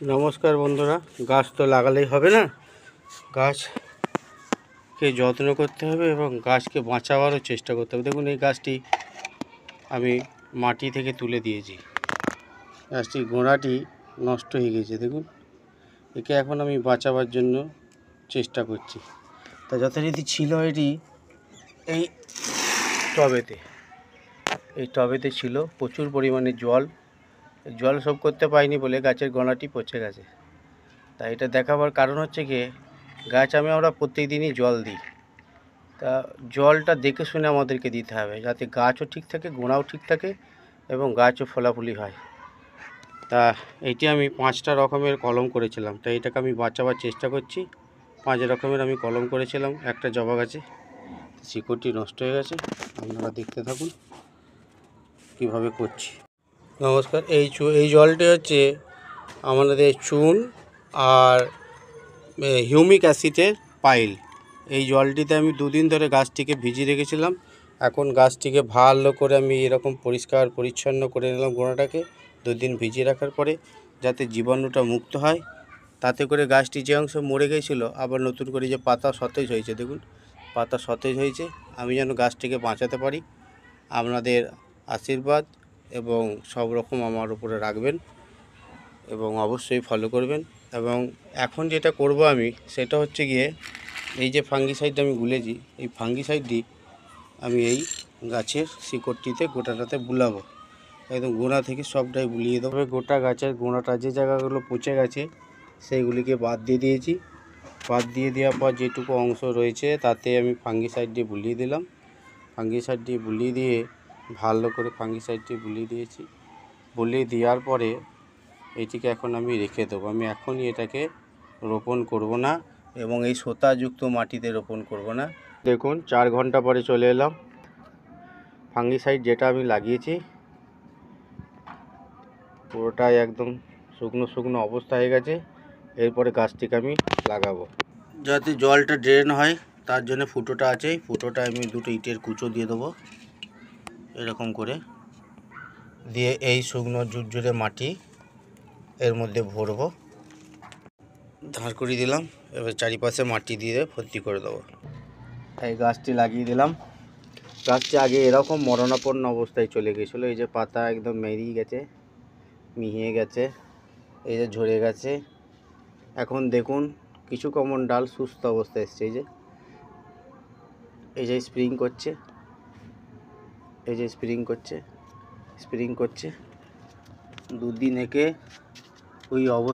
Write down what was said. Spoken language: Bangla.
নমস্কার বন্ধুরা, গাছ তো লাগালেই হবে না, গাছকে যত্ন করতে হবে এবং গাছকে বাঁচাবারও চেষ্টা করতে হবে। দেখুন, এই গাছটি আমি মাটি থেকে তুলে দিয়েছি, গাছটির গোড়াটি নষ্ট হয়ে গেছে। দেখুন, একে এখন আমি বাঁচাবার জন্য চেষ্টা করছি। তা যথারীতি ছিল এটি এই টবেতে ছিল প্রচুর পরিমাণে জল শোধ করতে পারিনি বলে গাছের গোড়াটি পচে গেছে। তাই এটা দেখাবার কারণ হচ্ছে কি, আমরা প্রত্যেক দিনই জল দিই, তা জলটা দেখে শুনে আমাদেরকে দিতে হবে, যাতে গাছও ঠিক থাকে, গোড়াও ঠিক থাকে এবং গাছও ফলাফলি হয়। তা এইটি আমি 5টা রকমের কলম করেছিলাম, তাই এটাকে আমি বাঁচাবার চেষ্টা করছি। 5 রকমের আমি কলম করেছিলাম একটা জবা গাছে। শিকড়টি নষ্ট হয়ে গেছে, আপনারা দেখতে থাকুন কিভাবে করছি। নমস্কার, এই জলটি হচ্ছে আমাদের চুন আর হিউমিক অ্যাসিডের পাইল। এই জলটিতে আমি 2 দিন ধরে গাছটিকে ভিজিয়ে রেখেছিলাম। এখন গাছটিকে ভালো করে আমি এরকম পরিষ্কার পরিচ্ছন্ন করে নিলাম গোড়াটাকে 2 দিন ভিজিয়ে রাখার পরে, যাতে জীবাণুটা মুক্ত হয়। তাতে করে গাছটি যে অংশ মরে গেছিলো আবার নতুন করে যে পাতা সতেজ হয়েছে, দেখুন পাতা সতেজ হয়েছে। আমি যেন গাছটিকে বাঁচাতে পারি, আপনাদের আশীর্বাদ এবং সব রকম আমার উপরে রাখবেন এবং অবশ্যই ফলো করবেন। এবং এখন যেটা করব আমি, সেটা হচ্ছে গিয়ে এই যে ফাঙ্গিসাইডটা আমি গুলেছি, এই ফাঙ্গিসাইডটি আমি এই গাছের শিকড়টিতে গোটাটাতে বুলাবো, একদম গোড়া থেকে সবটাই বুলিয়ে দেবো। গোটা গাছের গোড়াটা যে জায়গাগুলো পচে গেছে সেইগুলিকে বাদ দিয়ে দিয়েছি। বাদ দিয়ে দেওয়ার পর যেটুকু অংশ রয়েছে তাতে আমি ফাঙ্গিসাইড দিয়ে বুলিয়ে দিলাম। ফাঙ্গিসাইড দিয়ে বুলিয়ে দিয়ে ভালো করে ফাঙ্গিসাইডটি বুলিয়ে দিয়েছি। বুলিয়ে দেওয়ার পরে এটিকে এখন আমি রেখে দেবো। আমি এখনই এটাকে রোপণ করব না এবং এই সোতাযুক্ত মাটিতে রোপণ করব না। দেখুন, 4 ঘন্টা পরে চলে এলাম। ফাঙ্গিসাইড যেটা আমি লাগিয়েছি পুরোটাই একদম শুকনো শুকনো অবস্থা হয়ে গেছে। এরপরে গাছটিকে আমি লাগাবো, যাতে জলটা ড্রেন হয় তার জন্য ফুটোটা আছে। ফুটোটা আমি 2টো ইটের কুচো দিয়ে দেবো, এরকম করে দিয়ে এই শুকনো ঝুরঝুরে মাটি এর মধ্যে ভরবো, ধার করে দিলাম। এবার চারিপাশে মাটি দিয়ে ভর্তি করে দেবো। এই গাছটি লাগিয়ে দিলাম। গাছটি আগে এরকম মরণাপন্ন অবস্থায় চলে গেছিলো। এই যে পাতা একদম মেরিয়ে গেছে, মিহিয়ে গেছে, এই যে ঝরে গেছে। এখন দেখুন কিছু কমন ডাল সুস্থ অবস্থায় এসছে। এই যে স্প্রিং করছে, এই যে স্প্রিং করছে। 2 দিন একে ওই অবস্থা